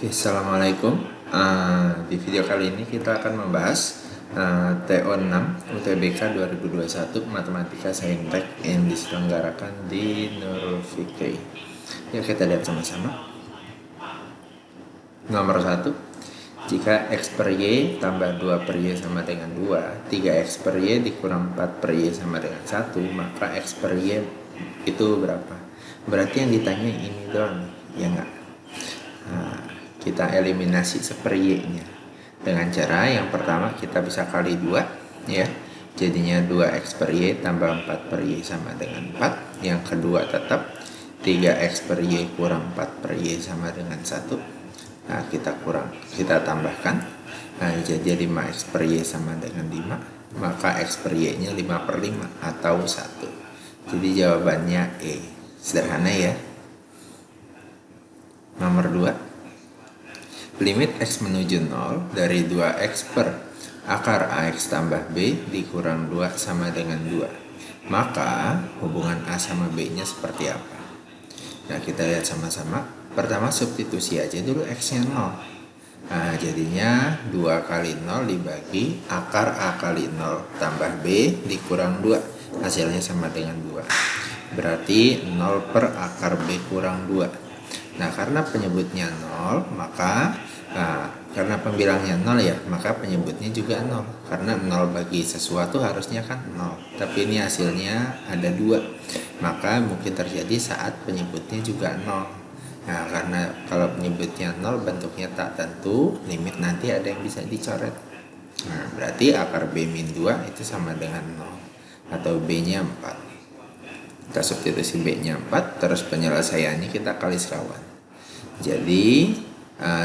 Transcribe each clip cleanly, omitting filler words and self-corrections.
Oke, Assalamualaikum. Di video kali ini kita akan membahas TO6 UTBK 2021 Matematika Saintek yang diselenggarakan di Nurul Fikri. Yuk kita lihat sama-sama. Nomor 1, jika X per Y tambah 2 per Y sama dengan 2, 3X per Y dikurang 4 per Y sama dengan 1, maka X per Y itu berapa? Berarti yang ditanya ini doang, ya enggak? Kita eliminasi seper Y-nya dengan cara yang pertama kita bisa kali 2 ya, jadinya 2X per Y tambah 4 per Y sama dengan 4. Yang kedua tetap 3X per Y kurang 4 per Y sama dengan 1. Nah kita tambahkan, jadi 5X per Y sama dengan 5, maka X per Y nya 5 per 5 atau 1. Jadi jawabannya E. Sederhana ya. Nomor 2, limit X menuju 0 dari 2X per akar AX tambah B dikurang 2 sama dengan 2. Maka hubungan A sama B nya seperti apa? Nah kita lihat sama-sama. Pertama substitusi aja dulu X nya 0. Nah jadinya 2 kali 0 dibagi akar A kali 0 tambah B dikurang 2. Hasilnya sama dengan 2. Berarti 0 per akar B kurang 2. Nah karena penyebutnya 0, maka karena pembilangnya 0 ya, maka penyebutnya juga 0. Karena 0 bagi sesuatu harusnya kan 0, tapi ini hasilnya ada 2, maka mungkin terjadi saat penyebutnya juga 0. Nah karena kalau penyebutnya 0 bentuknya tak tentu, limit nanti ada yang bisa dicoret. Nah berarti akar B min 2 itu sama dengan 0, atau B nya 4. Kita substitusi B nya 4, terus penyelesaiannya kita kali sekawan. Jadi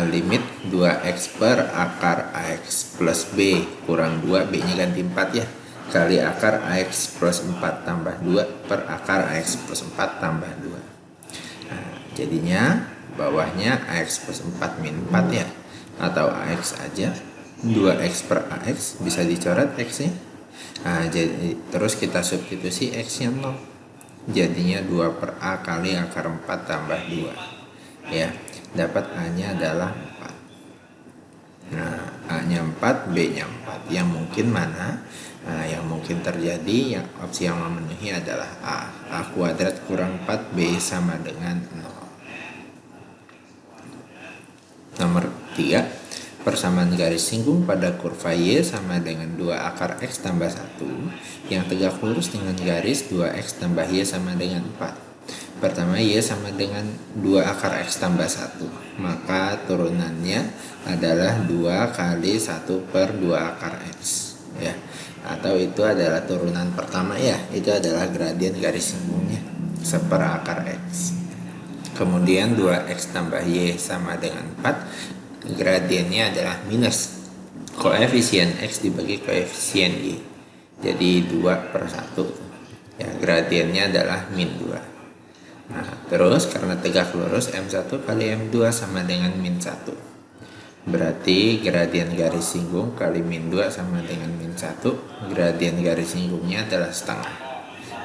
limit 2X per akar AX plus B kurang 2, B nya ganti 4 ya, kali akar AX plus 4 tambah 2 per akar AX plus 4 tambah 2. Nah, jadinya bawahnya AX plus 4 min 4 ya, atau AX aja. 2X per AX bisa dicoret X nya. Nah, jadi terus kita substitusi X nya 0, jadinya 2 per A kali akar 4 tambah 2 ya, dapat A nya adalah 4. Nah A nya 4, B nya 4. Yang mungkin mana? Nah, yang mungkin terjadi, yang opsi yang memenuhi adalah A kuadrat kurang 4 B sama dengan 0. Nomor 3, persamaan garis singgung pada kurva Y sama dengan 2 akar X tambah 1 yang tegak lurus dengan garis 2X tambah Y sama dengan 4. Pertama Y sama dengan 2 akar X tambah 1, maka turunannya adalah 2 kali 1 per 2 akar X ya, atau itu adalah turunan pertama ya, itu adalah gradien garis singgungnya seper akar X. Kemudian 2X tambah Y sama dengan 4, gradiennya adalah minus koefisien X dibagi koefisien Y, jadi 2 per 1 ya, gradiennya adalah min 2. Nah terus karena tegak lurus M1 kali M2 sama dengan min 1, berarti gradien garis singgung kali min 2 sama dengan min 1. Gradien garis singgungnya adalah setengah.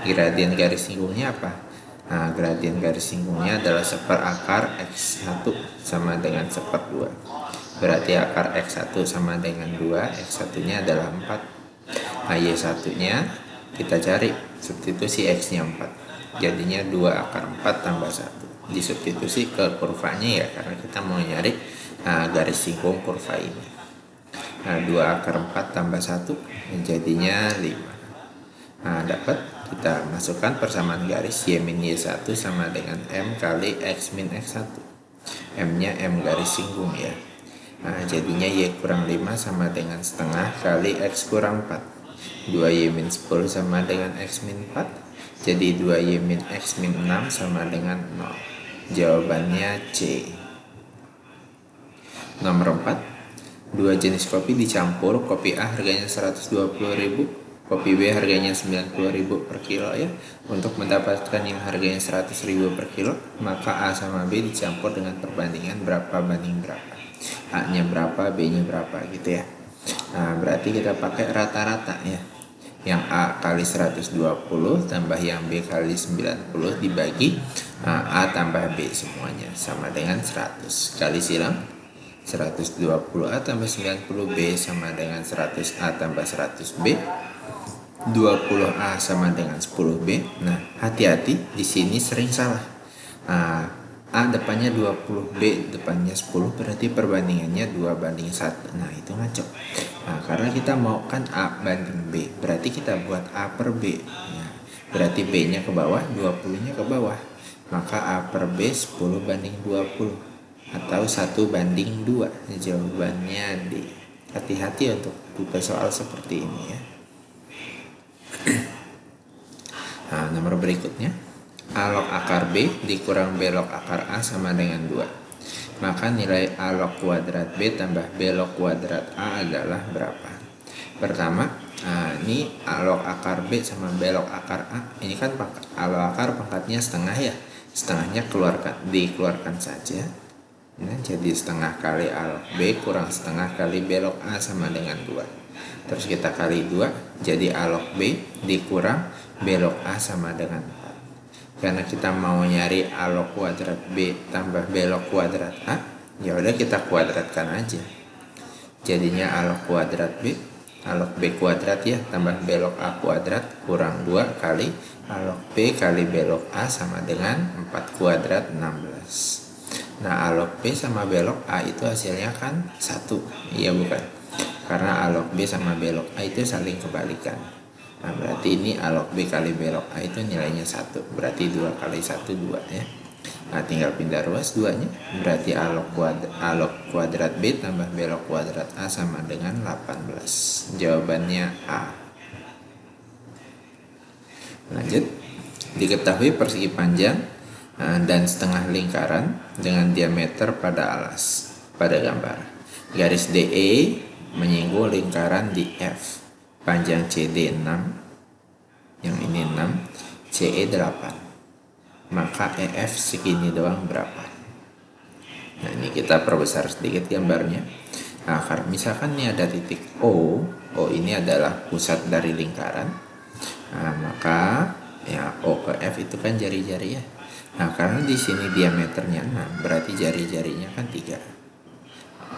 Gradien garis singgungnya apa? Nah gradien garis singgungnya adalah seper akar X1 sama dengan seper 2. Berarti akar X1 sama dengan 2, X1 nya adalah 4. Nah Y1 nya kita cari, substitusi X nya 4, jadinya 2 akar 4 tambah 1. Disubstitusi ke kurvanya ya, karena kita mau nyari garis singgung kurva ini. Nah 2 akar 4 tambah 1 jadinya 5. Nah dapat, kita masukkan persamaan garis Y min Y1 sama dengan M kali X min X1. M nya M garis singgung ya. Nah jadinya Y kurang 5 sama dengan setengah kali X kurang 4. 2Y min 10 sama dengan X min 4, jadi 2Y min X min 6 sama dengan 0. Jawabannya C. Nomor 4, 2 jenis kopi dicampur. Kopi A harganya 120.000, kopi B harganya 90.000 per kilo ya. Untuk mendapatkan yang harganya 100.000 per kilo, maka A sama B dicampur dengan perbandingan berapa banding berapa. A nya berapa, B nya berapa gitu ya. Nah berarti kita pakai rata-rata ya, yang A kali 120 tambah yang B kali 90 dibagi A tambah B semuanya sama dengan 100, kali silang 120A tambah 90B sama dengan 100A tambah 100B. 20A sama dengan 10B. Nah, hati-hati di sini sering salah. A depannya 20, B depannya 10, berarti perbandingannya 2:1. Nah, itu ngaco. Nah, karena kita mau kan A banding B, berarti kita buat A per B. Ya, berarti B-nya ke bawah, 20-nya ke bawah. Maka A per B 10:20 atau 1:2. Jawabannya D. Hati-hati untuk tipe soal seperti ini ya. Nah, nomor berikutnya, A log akar B dikurang B log akar A sama dengan 2. Maka nilai A log kuadrat B tambah B log kuadrat A adalah berapa? Pertama, ini A log akar B sama B log akar A. Ini kan A log akar pangkatnya setengah ya. Setengahnya dikeluarkan saja. Nah, jadi setengah kali A log B kurang setengah kali B log A sama dengan 2. Terus kita kali 2, jadi A log B dikurang B log A sama dengan 4. Karena kita mau nyari A log kuadrat B tambah B log kuadrat A, ya udah kita kuadratkan aja. Jadinya A log kuadrat B, A log B kuadrat ya, tambah B log A kuadrat kurang 2 kali A log B kali B log A sama dengan 4 kuadrat 16. Nah, A log B sama B log A itu hasilnya kan 1. Iya bukan? Karena A log B sama B log A itu saling kebalikan. Nah, berarti ini A log B kali B log A itu nilainya 1. Berarti 2 kali 1, 2 ya. Nah, tinggal pindah ruas 2-nya. Berarti A log kuadrat B tambah B log kuadrat A sama dengan 18. Jawabannya A. Lanjut. Diketahui persegi panjang dan setengah lingkaran dengan diameter pada alas pada gambar. Garis DE menyinggung lingkaran di F. Panjang CD 6, yang ini 6, CE 8. Maka EF segini doang berapa? Nah, ini kita perbesar sedikit gambarnya. Nah, misalkan ini ada titik O ini adalah pusat dari lingkaran. Nah, maka ya O ke F itu kan jari-jari ya. Nah, karena di sini diameternya 6, berarti jari-jarinya kan 3.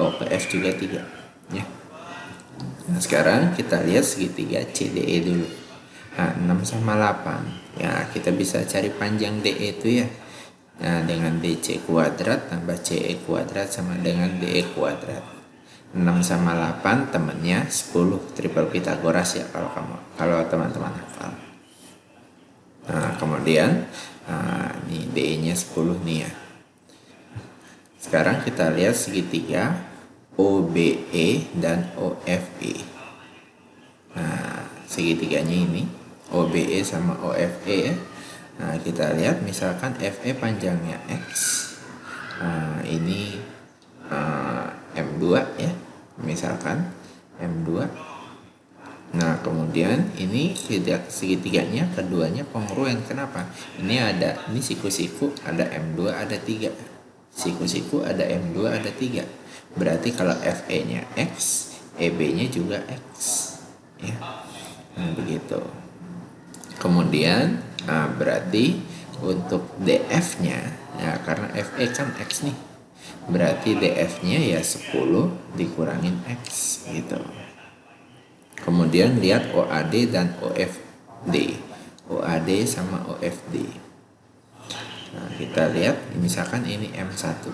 O ke F juga 3 ya. Nah, sekarang kita lihat segitiga CDE dulu. Nah, 6 sama 8. Ya, kita bisa cari panjang DE itu ya. Nah, dengan DC kuadrat tambah CE kuadrat sama dengan DE kuadrat. 6 sama 8 temennya 10, triple Pitagoras ya kalau teman-teman hafal. Nah, kemudian ini DE-nya 10 nih ya. Sekarang kita lihat segitiga OBE dan OFE. Nah, segitiganya ini OBE sama OFE ya. Nah, kita lihat misalkan FE panjangnya X. Ini M2 ya. Misalkan M2. Nah, kemudian ini segitiganya keduanya kongruen. Kenapa? Ini siku-siku ada M2 ada 3. Siku-siku ada M2 ada 3. Berarti kalau FE-nya X, EB-nya juga X ya. Nah, begitu. Kemudian berarti untuk DF-nya ya, karena FE kan X nih, berarti DF-nya ya 10 dikurangin X gitu. Kemudian lihat OAD dan OFD. OAD sama OFD. Nah, kita lihat misalkan ini M1.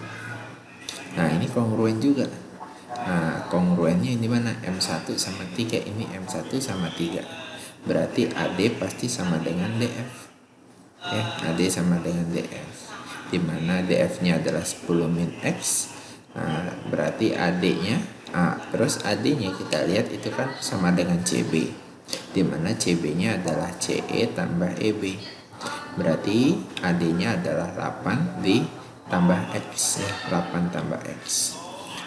Nah, ini kongruen juga. Nah, kongruennya ini mana? M1 sama 3. Ini M1 sama 3. Berarti AD pasti sama dengan DF. Ya, AD sama dengan DF. Dimana DF-nya adalah 10 min X. Nah, berarti AD-nya terus AD-nya kita lihat itu kan sama dengan CB. Dimana CB-nya adalah CE tambah EB. Berarti AD-nya adalah 8 tambah X ya, 8 tambah X.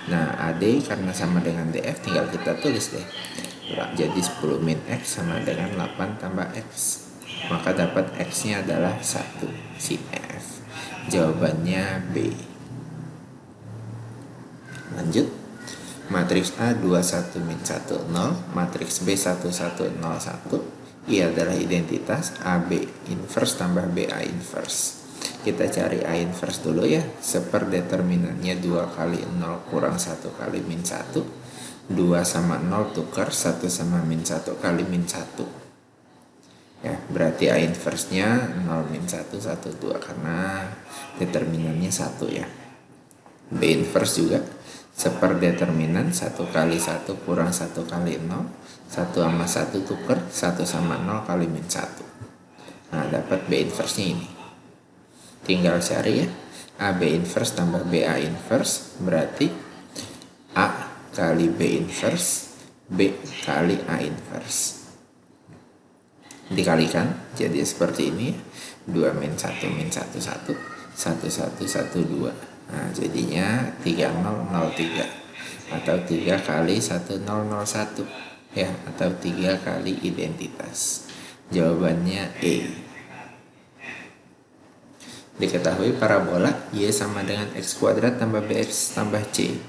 Nah, AD karena sama dengan DF tinggal kita tulis deh. Jadi 10 min X sama dengan 8 tambah X. Maka dapat X-nya adalah 1, si F. Jawabannya B. Lanjut. Matriks A 21 min 1 0, matriks B 1 1 0 1. Ia adalah identitas AB inverse tambah BA inverse. kita cari A inverse dulu ya. Seperdeterminannya 2 kali 0 kurang 1 kali min 1. 2 sama 0 tukar, 1 sama min 1 kali min 1. Ya, berarti A inverse-nya 0 min 1, 1, 2 karena determinannya 1 ya. B inverse juga seperdeterminan 1 kali 1 kurang 1 kali 0. 1 sama 1 tukar, 1 sama 0 kali min 1. Nah, dapat B inverse-nya ini. Tinggal cari ya. AB inverse tambah BA inverse berarti A kali B inverse, B kali A inverse. Dikalikan jadi seperti ini. 2 min 1 min 1 1, 1 1 1 2. Nah, jadinya 3003 atau 3 kali 1001 ya, atau 3 kali identitas. Jawabannya E. Diketahui parabola Y sama dengan X kuadrat tambah BX tambah C.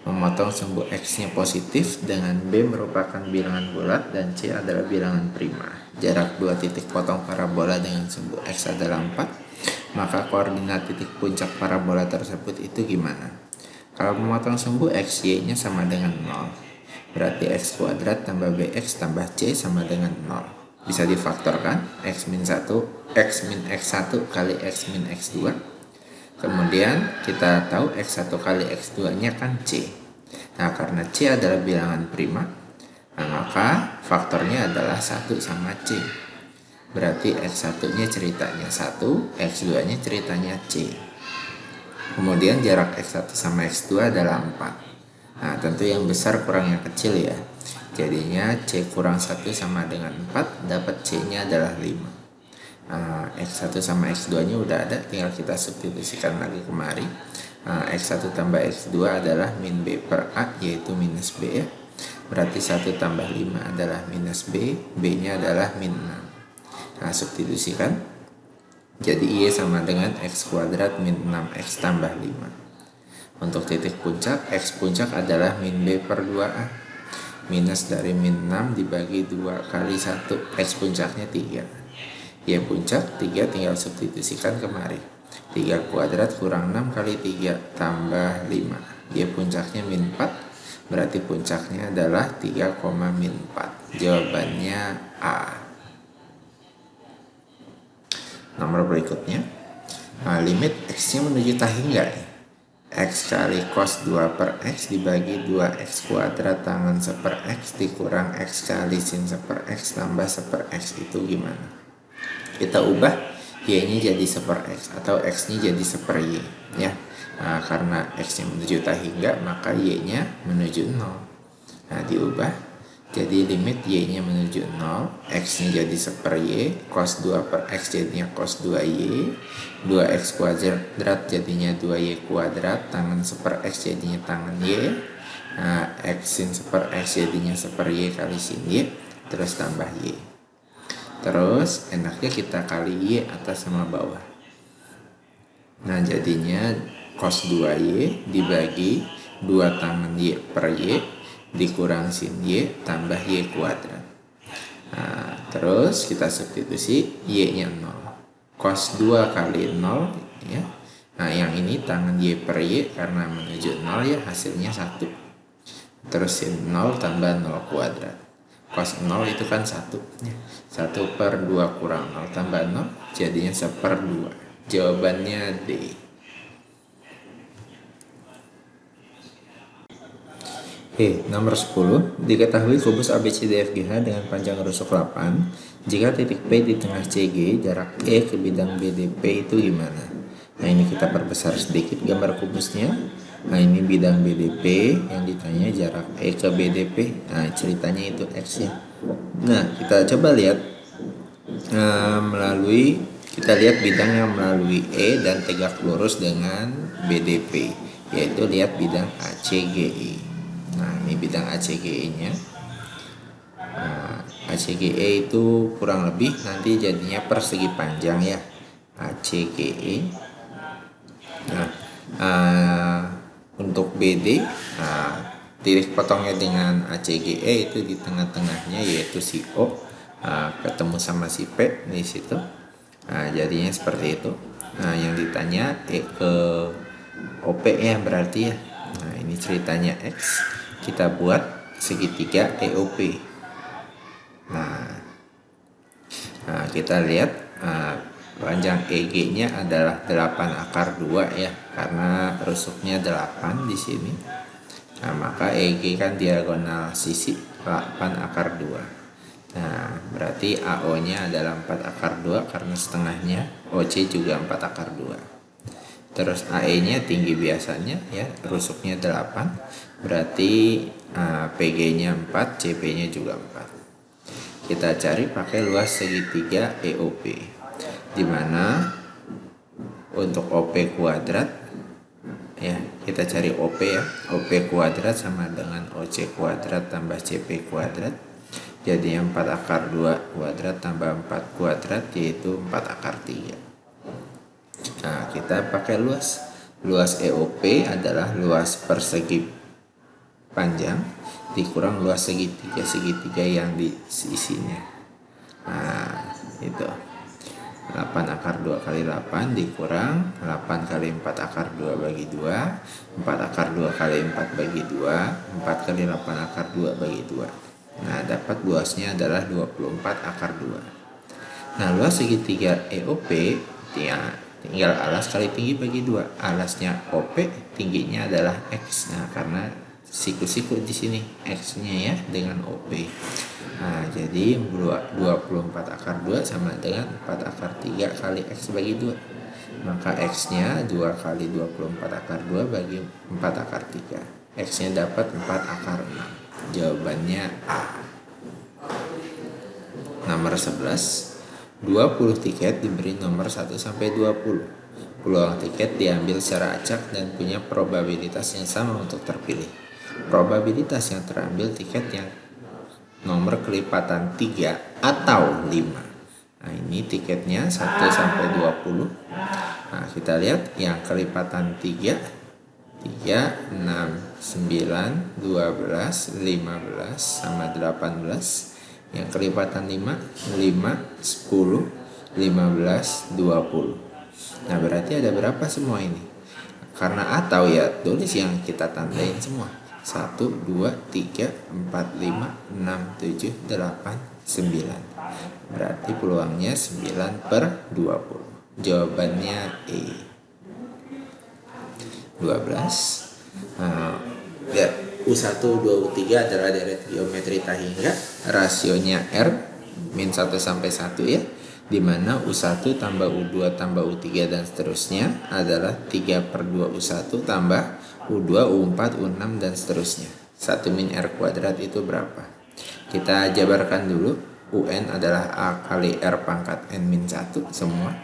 Memotong sumbu X-nya positif dengan B merupakan bilangan bulat dan C adalah bilangan prima. Jarak dua titik potong parabola dengan sumbu X adalah 4. Maka koordinat titik puncak parabola tersebut itu gimana? Kalau memotong sumbu X, Y-nya sama dengan 0. Berarti X kuadrat tambah BX tambah C sama dengan 0. Bisa difaktorkan, X min 1, X min X1 kali X min X2. Kemudian kita tahu X1 kali X2 nya kan C. Nah, karena C adalah bilangan prima, nah maka faktornya adalah 1 sama C. Berarti X1 nya ceritanya 1, X2 nya ceritanya C. Kemudian jarak X1 sama X2 adalah 4. Nah, tentu yang besar kurang yang kecil ya. Jadinya C kurang 1 sama dengan 4, dapat C nya adalah 5. X1 sama X2 nya udah ada, tinggal kita substitusikan lagi kemari. X1 tambah X2 adalah min B per A, yaitu minus B ya. Berarti 1 tambah 5 adalah minus B, B nya adalah min 6. Nah, substitusikan. Jadi Y sama dengan X kuadrat min 6X tambah 5. Untuk titik puncak, X puncak adalah min B per 2A. Minus dari min 6 dibagi 2 kali 1, X puncaknya 3. Y puncak 3 tinggal substitusikan kemari. 3 kuadrat kurang 6 kali 3 tambah 5. Y puncaknya min 4. Berarti puncaknya adalah 3, min 4. Jawabannya A. Nomor berikutnya. Limit X-nya menuju tak hingga. X kali cos 2 per X dibagi 2X kuadrat tangan 1 per X dikurang X kali sin 1 per X tambah 1 per X itu gimana? Kita ubah Y-nya jadi 1 per X atau X-nya jadi 1 per Y ya. Karena X-nya menuju tak hingga, maka Y-nya menuju 0. Nah, diubah jadi limit Y-nya menuju 0, X-nya jadi 1 per Y, cos 2 per X jadinya cos 2Y, 2X kuadrat jadinya 2Y kuadrat, tangan 1 per X jadinya tangan Y, X sin 1 per X jadinya 1 per Y kali sin Y, terus tambah Y. Terus enaknya kita kali Y atas sama bawah. Nah, jadinya cos 2Y dibagi 2 tangan Y per Y dikurang sin Y tambah Y kuadrat. Nah, terus kita substitusi Y-nya 0. Cos 2 kali 0 ya. Nah, yang ini tangan Y per Y karena menuju 0 ya, hasilnya 1. Terus sin 0 tambah 0 kuadrat. Cos 0 itu kan 1 ya. 1 per 2 kurang 0 tambah 0 jadinya 1 per 2. Jawabannya D. Nomor 10. Diketahui kubus ABCDFGH dengan panjang rusuk 8. Jika titik P di tengah CG, jarak E ke bidang BDP itu gimana? Nah, ini kita perbesar sedikit gambar kubusnya. Nah, ini bidang BDP yang ditanya jarak E ke BDP. Nah, ceritanya itu X ya. Nah, kita coba lihat kita lihat bidang yang melalui E dan tegak lurus dengan BDP, yaitu lihat bidang ACGE. Nah, ini bidang ACGE-nya. ACGE itu kurang lebih nanti jadinya persegi panjang ya, ACGE. Nah, untuk BD, titik potongnya dengan ACGE itu di tengah-tengahnya, yaitu si O ketemu sama si P di situ. Nah, jadinya seperti itu. Nah, yang ditanya ke OP ya berarti ya. Nah, ini ceritanya X. Kita buat segitiga EOP. Nah, kita lihat panjang EG-nya adalah 8 akar 2 ya, karena rusuknya 8 di sini. Nah, maka EG kan diagonal sisi 8 akar 2. Nah, berarti AO-nya adalah 4 akar 2 karena setengahnya. OC juga 4 akar 2. Terus AE-nya tinggi biasanya ya, rusuknya 8. Berarti PG-nya 4, CP-nya juga 4. Kita cari pakai luas segitiga EOP. Dimana untuk OP kuadrat ya, kita cari OP ya. OP kuadrat sama dengan OC kuadrat tambah CP kuadrat. Jadi 4 akar 2 kuadrat tambah 4 kuadrat yaitu 4 akar 3. Nah, kita pakai luas. Luas EOP adalah luas persegi panjang dikurang luas segitiga yang di isinya. Nah, itu 8 akar 2 kali 8 dikurang 8 kali 4 akar 2 bagi 2, 4 akar 2 kali 4 bagi 2, 4 kali 8 akar 2 bagi 2. Nah, dapat luasnya adalah 24 akar 2. Nah, luas segitiga EOP ya, tinggal alas kali tinggi bagi 2. Alasnya OP, tingginya adalah X. Nah, karena siku-siku di sini X-nya ya dengan OP. Nah, jadi 24 akar 2 sama dengan 4 akar 3 kali X bagi 2. Maka X-nya 2 kali 24 akar 2 bagi 4 akar 3. X-nya dapat 4 akar 6. Jawabannya A. Nomor 11. 20 tiket diberi nomor 1 sampai 20. Peluang tiket diambil secara acak dan punya probabilitas yang sama untuk terpilih. Probabilitas yang terambil tiket yang nomor kelipatan 3 atau 5. Nah, ini tiketnya 1 sampai 20. Nah, kita lihat yang kelipatan 3, 6, 9, 12, 15 sama 18. Yang kelipatan 5, 10, 15, 20. Nah, berarti ada berapa semua ini? Karena atau ya tulis yang kita tandain semua. 1, 2, 3, 4, 5, 6, 7, 8, 9. Berarti peluangnya 9/20. Jawabannya E. 12. Ya, U1, 2, U3 adalah deret geometri tak hingga. Rasionya R min 1 sampai 1 ya. Dimana U1 tambah U2 tambah U3 dan seterusnya adalah 3/2 U1 tambah U2, U4, U6 dan seterusnya. 1 min R kuadrat itu berapa? Kita jabarkan dulu. UN adalah A kali R pangkat N min 1 semua.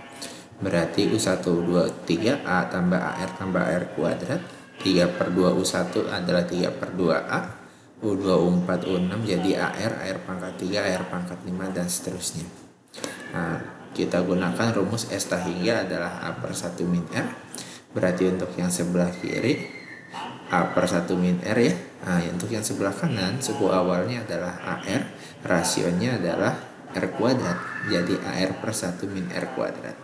Berarti U1, U2, U3 A tambah AR tambah R kuadrat. 3/2 U1 adalah 3/2 A. U2, U4, U6 jadi AR pangkat 3, AR pangkat 5 dan seterusnya. Nah, kita gunakan rumus S tak hingga adalah A/1 min R. Berarti untuk yang sebelah kiri A/1 min R ya. Nah, untuk yang sebelah kanan suku awalnya adalah AR, rasionya adalah R kuadrat. Jadi AR/1 min R kuadrat.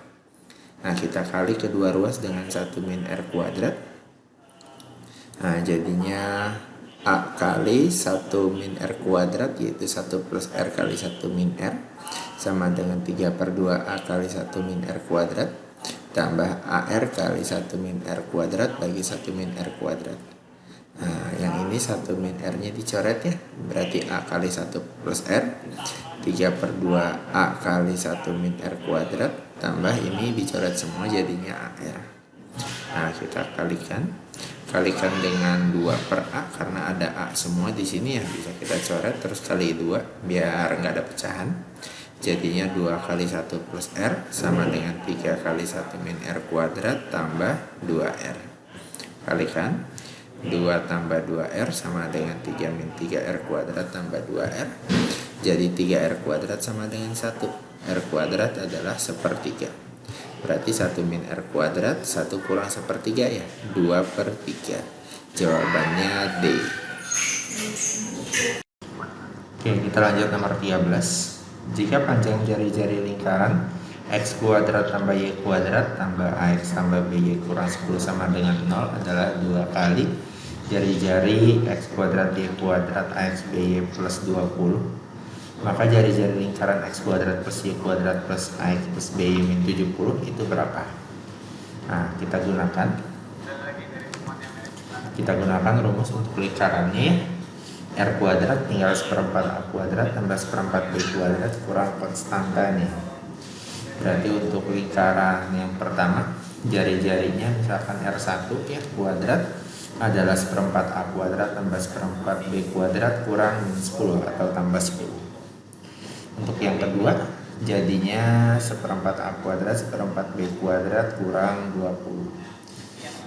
Nah, kita kali kedua ruas dengan 1 min R kuadrat. Nah, jadinya A kali 1 min R kuadrat yaitu 1 plus R kali 1 min R sama dengan 3/2 A kali 1 min R kuadrat tambah AR kali 1 min R kuadrat bagi 1 min R kuadrat. Nah, yang ini 1 min R-nya dicoret ya. Berarti A kali 1 plus R 3/2 A kali 1 min R kuadrat tambah ini dicoret semua jadinya AR. Nah, kita kalikan dengan 2/A karena ada A semua di sini ya, bisa kita coret terus kali 2 biar nggak ada pecahan. Jadinya 2 kali 1 plus R sama dengan 3 kali 1 min R kuadrat tambah 2R. Kalikan 2 tambah 2R sama dengan 3 min 3R kuadrat tambah 2R. Jadi 3R kuadrat sama dengan 1. R kuadrat adalah 1/3. Berarti 1 min R kuadrat 1 kurang 1/3 ya, 2/3. Jawabannya D. Oke, kita lanjut nomor 13. Jika panjang jari-jari lingkaran X kuadrat tambah Y kuadrat tambah AX tambah BY kurang 10 sama dengan 0 adalah 2 kali jari-jari X kuadrat Y kuadrat AX BY plus 20. Maka jari-jari lingkaran X kuadrat plus Y kuadrat plus AX plus BY min 70 itu berapa? Nah, kita gunakan rumus untuk lingkarannya. R kuadrat tinggal seperempat A kuadrat tambah seperempat B kuadrat kurang konstanta nih. Berarti untuk lingkaran yang pertama, jari-jarinya misalkan R1 ya kuadrat adalah seperempat A kuadrat tambah seperempat B kuadrat kurang 10 atau tambah 10. Untuk yang kedua, jadinya seperempat A kuadrat seperempat B kuadrat kurang 20.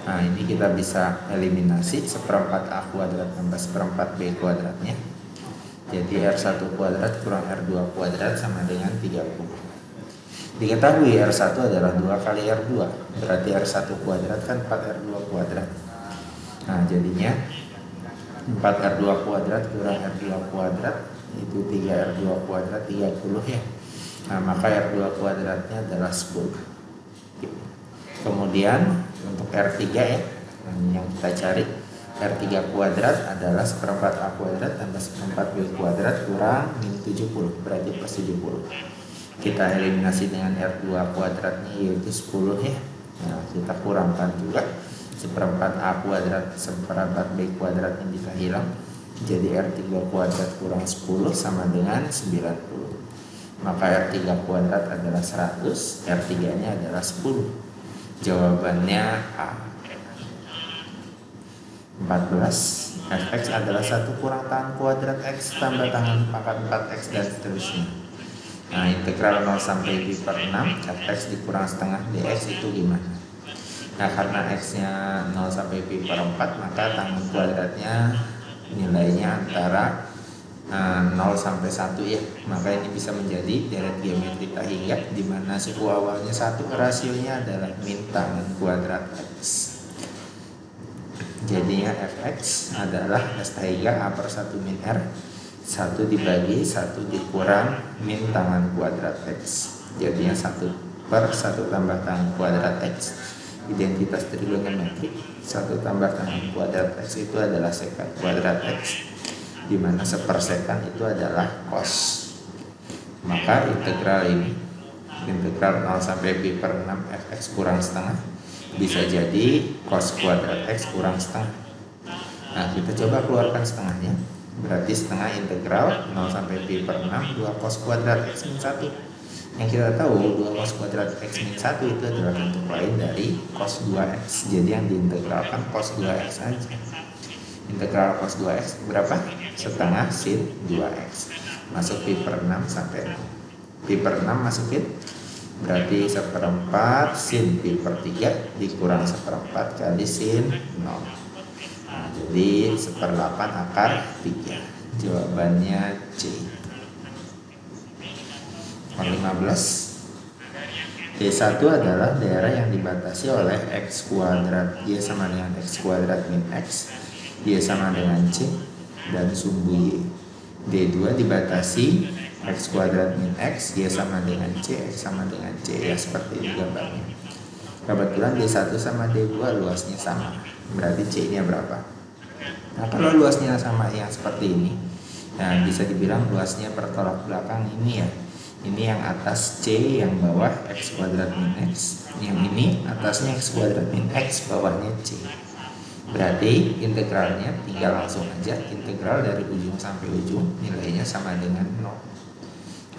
Nah, ini kita bisa eliminasi seperempat A kuadrat tambah seperempat B kuadratnya. Jadi R1 kuadrat kurang R2 kuadrat sama dengan 30. Diketahui R1 adalah 2 kali R2, berarti R1 kuadrat kan 4R2 kuadrat. Nah, jadinya 4R2 kuadrat kurang R2 kuadrat itu 3R2 kuadrat 30 ya. Nah, maka R2 kuadratnya adalah 10. Kemudian untuk R3 ya, yang kita cari R3 kuadrat adalah seperempat A kuadrat tambah seperempat B kuadrat kurang min 70, berarti plus 70. Kita eliminasi dengan R2 kuadratnya yaitu 10 ya. Nah, kita kurangkan juga seperempat A kuadrat seperempat B kuadrat yang bisa hilang. Jadi R3 kuadrat kurang 10 sama dengan 90. Maka R3 kuadrat adalah 100, R3 nya adalah 10. Jawabannya A. 14. Fx adalah 1 kurang tangan kuadrat X tambah tangan pangkat 4X dan seterusnya. Nah, integral 0 sampai pi per 6 fx dikurang setengah dx itu gimana? Nah, karena x-nya 0 sampai pi per 4, maka tangan kuadratnya nilainya antara 0 sampai 1 ya. Maka ini bisa menjadi deret geometri tak hingga di mana suku awalnya 1, rasionya adalah min tangan kuadrat x. Jadinya fx adalah s tak hingga a per 1 min r 1 dibagi 1 dikurang min tangan kuadrat X. Jadinya 1 per 1 tambah tangan kuadrat X. Identitas trigonometri 1 tambah tangan kuadrat X itu adalah sekan kuadrat X, dimana sepersekan itu adalah cos. Maka integral ini, integral 0 sampai pi per 6 fx kurang setengah, bisa jadi cos kuadrat X kurang setengah. Nah, kita coba keluarkan setengahnya. Berarti setengah integral 0 sampai pi per 6 2 cos kuadrat X min 1. Yang kita tahu 2 cos kuadrat X min 1 itu adalah bentuk lain dari cos 2X. Jadi yang diintegralkan cos 2X aja. Integral cos 2X berapa? Setengah sin 2X. Masuk pi per 6 sampai 0. Pi per 6 masukin, berarti seperempat sin pi per 3 dikurang seperempat kali sin 0. Nah, jadi 1/8 akar 3. Jawabannya C. Nomor 15. D1 adalah daerah yang dibatasi oleh X kuadrat Y sama dengan X kuadrat min X, Y sama dengan C, dan sumbu Y. D2 dibatasi X kuadrat min X, Y sama dengan C, X sama dengan C, ya seperti ini gambarnya. Kebetulan D1 sama D2 luasnya sama, berarti C-nya berapa? Nah, kalau luasnya sama yang seperti ini, nah bisa dibilang luasnya bertolak belakang ini ya. Ini yang atas C, yang bawah X kuadrat min X. Yang ini atasnya X kuadrat min X, bawahnya C. Berarti integralnya tinggal langsung aja, integral dari ujung sampai ujung nilainya sama dengan 0.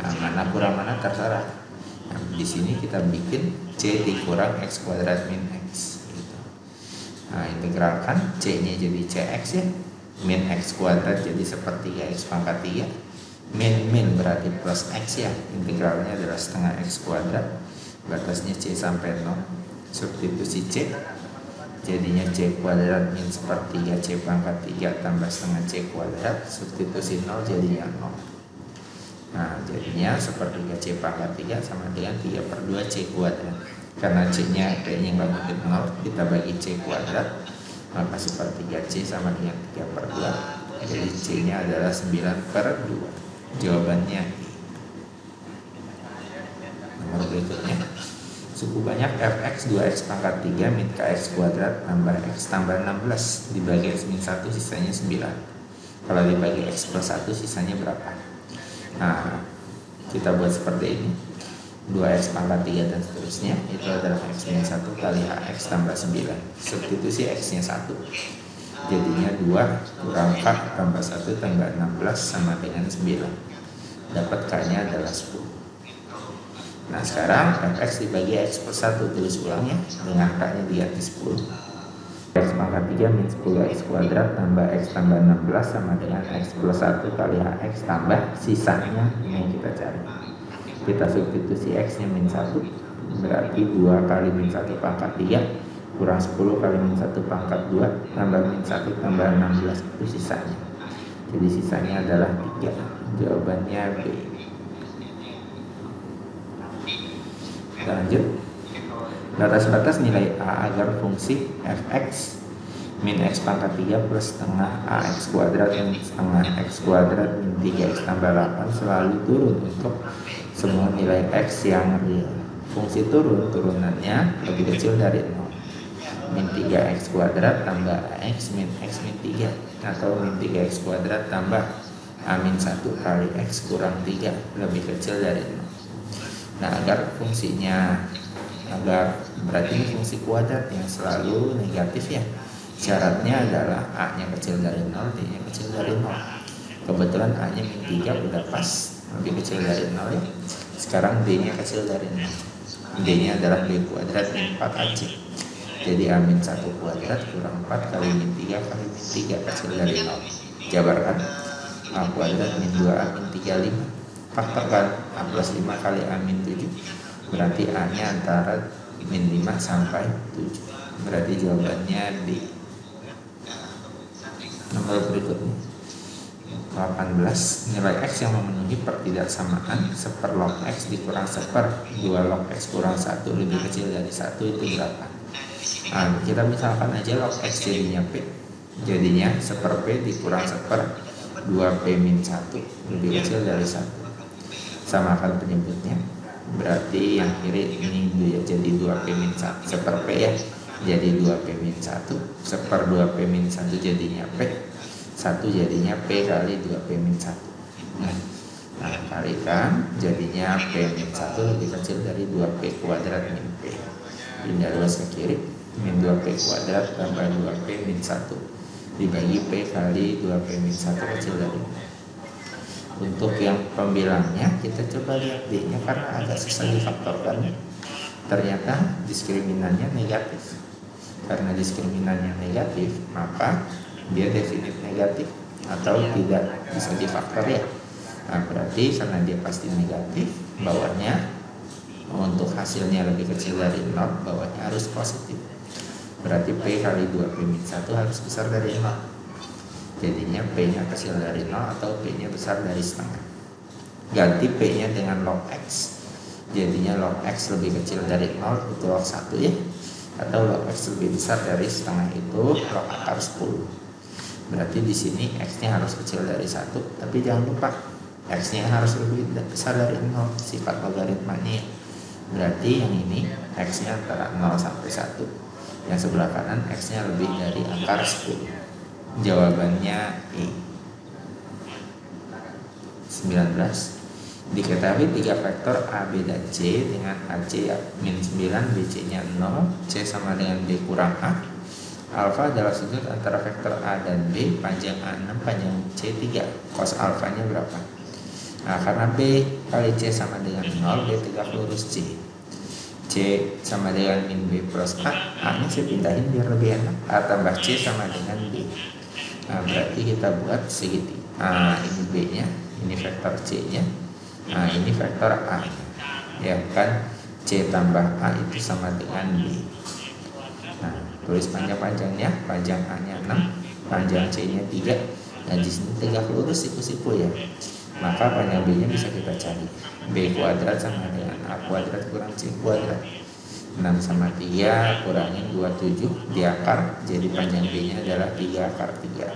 Nah, mana kurang mana terserah. Nah, di sini kita bikin C dikurang X kuadrat min X gitu. Nah, integralkan C-nya jadi CX ya, min X kuadrat jadi sepertiga X pangkat 3, min berarti plus X ya, integralnya adalah setengah X kuadrat, batasnya C sampai 0, substitusi C, jadinya C kuadrat min sepertiga C pangkat 3 tambah setengah C kuadrat, substitusi 0 jadinya 0. Nah, jadinya sepertiga C pangkat 3 sama dengan 3/2 C kuadrat. Karena C-nya kayaknya nggak mungkin 0, kita bagi C kuadrat, maka sepertiga C sama dengan 3/2. Jadi C-nya adalah 9/2. Jawabannya nomor berikutnya. Suku banyak fx 2x pangkat 3 min kx kuadrat tambah x tambah 16 dibagi x min 1 sisanya 9. Kalau dibagi x plus 1 sisanya berapa? Nah, kita buat seperti ini. 2x pangkat 3 dan seterusnya itu adalah x min 1 kali hx tambah 9. Substitusi x nya 1, jadinya 2 kurang k tambah 1 tambah 16 sama dengan 9. Dapat k nya adalah 10. Nah sekarang fx dibagi x plus 1, tulis ulang ya, dengan k nya diganti 10. X pangkat 3 min 10x kuadrat tambah x tambah 16 sama dengan x plus 1 kali hx tambah sisanya ini yang kita cari. Kita substitusi x nya min 1, berarti 2 kali min 1 pangkat 3 kurang 10 kali min 1 pangkat 2 tambah min 1 tambah 16 itu sisanya. Jadi sisanya adalah 3. Jawabannya B. Kita lanjut. Batas-batas nilai A agar fungsi fx min x pangkat 3 plus setengah ax kuadrat min setengah x kuadrat min 3x tambah 8 selalu turun untuk semua nilai x yang real. Fungsi turunannya lebih kecil dari 0. Min 3x kuadrat tambah ax min x min 3 atau min 3x kuadrat tambah a min 1 kali x kurang 3 lebih kecil dari 0. Nah berarti ini fungsi kuadrat yang selalu negatif ya. Syaratnya adalah a nya kecil dari 0, d nya kecil dari 0. Kebetulan a nya min 3 udah pas, lebih kecil dari 0 ya. Sekarang d nya kecil dari 0. D nya adalah b kuadrat min 4ac. Jadi a min 1 kuadrat kurang 4 kali min 3 kali min 3 kecil dari 0. Jabarkan. A kuadrat min 2a min 3 5. Faktorkan a plus 5 kali a min 7. Berarti a nya antara min 5 sampai 7. Berarti jawabannya D. Nomor berikutnya 18. Nilai x yang memenuhi pertidaksamaan seper log x dikurang seper 2 log x kurang 1 lebih kecil dari 1 itu berapa? Nah, kita misalkan aja log x jadinya p. Jadinya seper p dikurang seper 2p min 1 lebih kecil dari 1. Samakan penyebutnya. Berarti yang kiri ini jadi 2p min 1 seper p ya. Jadi 2p min 1 seper 2p min 1 jadinya p. 1 jadinya p kali 2p min 1. Nah kalikan jadinya p min 1 lebih kecil dari 2p kuadrat min p. Pindah luas ke kiri. Min 2p kuadrat tambah 2p min 1 dibagi p kali 2p min 1 kecil dari 0. Untuk yang pembilangnya kita coba lihat D nya karena agak susah difaktorkan. Ternyata diskriminannya negatif. Karena diskriminannya negatif, maka dia definit negatif atau tidak bisa difaktor ya. Nah, berarti karena dia pasti negatif, bawahnya untuk hasilnya lebih kecil dari 0, bawahnya harus positif. Berarti P kali 2P min 1 harus besar dari 0. Jadinya P nya kecil dari 0 atau P nya besar dari setengah. Ganti P nya dengan log X. Jadinya log X lebih kecil dari 0 itu log 1 ya. Atau log X lebih besar dari setengah itu log akar 10. Berarti di sini X nya harus kecil dari 1. Tapi jangan lupa X nya harus lebih besar dari 0. Sifat logaritmanya. Berarti yang ini X nya antara 0 sampai 1. Yang sebelah kanan X nya lebih dari akar 10. Jawabannya E. 19. Diketahui 3 vektor A, B, dan C dengan AC min 9, BC nya 0, C sama dengan B kurang A. Alfa adalah sudut antara vektor A dan B, panjang A6, panjang C 3. Cos alfanya berapa? Nah, karena B kali C sama dengan 0, B tegak lurus C. C sama dengan min B plus A. A nya saya pindahin biar lebih enak. A tambah C sama dengan B. Nah, berarti kita buat segitiga. Ini B nya, ini vektor C nya. Nah, ini vektor A nya. Ya kan, C tambah A itu sama dengan B. Nah, tulis panjang-panjangnya. Panjang A nya 6, panjang C nya 3. Dan di sini tegak lurus siku-siku ya. Maka panjang B nya bisa kita cari. B kuadrat sama dengan A kuadrat kurang C kuadrat. 6 sama 3 kurangin 27 di akar. Jadi panjang B nya adalah 3 akar 3.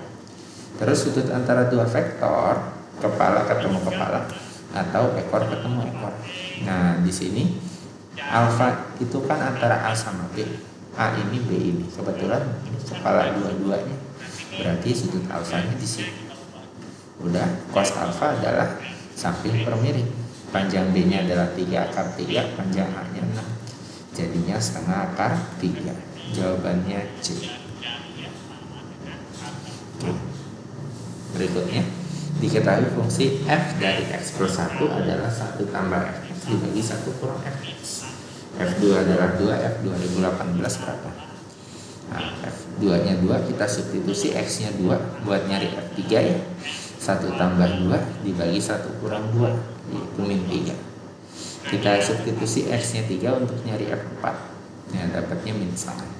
Terus sudut antara dua vektor, kepala ketemu kepala atau ekor ketemu ekor. Nah di sini Alfa itu kan antara A sama B. A ini, B ini. Kebetulan ini kepala dua-duanya. Berarti sudut alfanya di sini. Udah, cos alfa adalah samping per miring. Panjang B-nya adalah 3 akar 3, panjang A-nya 6. Jadinya setengah akar 3. Jawabannya C. Oke. Berikutnya, diketahui fungsi f dari x plus 1 adalah 1 tambah fx dibagi 1 kurang fx. F2 adalah 2, F 2018 berapa? Nah, F2 nya 2, kita substitusi X nya 2 buat nyari F3 ya. 1 tambah 2 dibagi 1 kurang 2, yaitu min 3. Kita substitusi X nya 3 untuk nyari F4, ya dapatnya min setengah.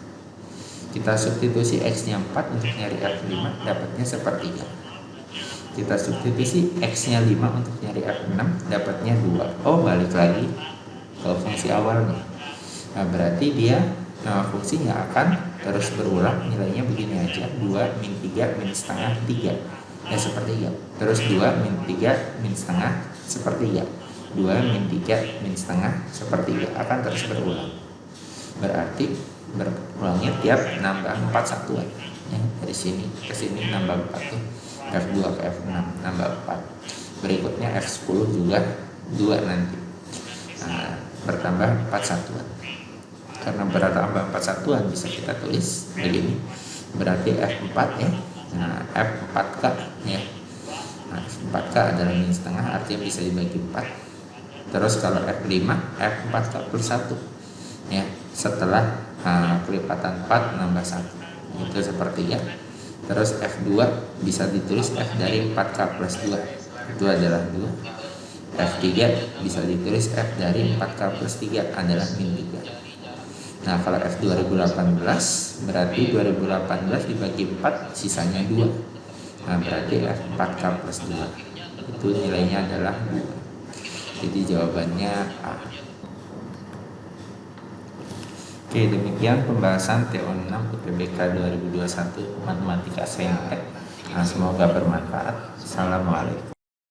Kita substitusi X nya 4 untuk nyari F5, dapatnya sepertiga. Kita substitusi X nya 5 untuk nyari F6, dapatnya 2. Oh, balik lagi ke fungsi awalnya. Nah, berarti dia fungsinya akan terus berulang, nilainya begini aja, 2 min 3 min setengah 3 ya sepertiga. Terus 2 min 3 min setengah sepertiga, 2 min 3 min setengah sepertiga, akan terus berulang. Berarti berulangnya tiap nambah 4 satuan ya, dari sini ke sini nambah 4 tuh, F2 ke F6 nambah 4. Berikutnya F10 juga 2 nanti. Nah, bertambah 4 satuan. Karena bertambah 4 satuan bisa kita tulis begini. Berarti F4 ya. Nah, F4K ya. Nah, F4K adalah min setengah, artinya bisa dibagi 4. Terus kalau F5, F4K plus 1 ya. Setelah kelipatan 4 nambah 1, itu sepertiga. Terus F2 bisa ditulis F dari 4K plus 2, itu adalah 2. F3 bisa ditulis F dari 4K plus 3 adalah min 3. Nah, kalau F 2018 berarti 2018 dibagi 4 sisanya 2. Nah, berarti F 4K plus 2 itu nilainya adalah 2. Jadi jawabannya A. Oke, demikian pembahasan TO6 UTBK 2021 Matematika Saintek. Nah, semoga bermanfaat. Assalamualaikum.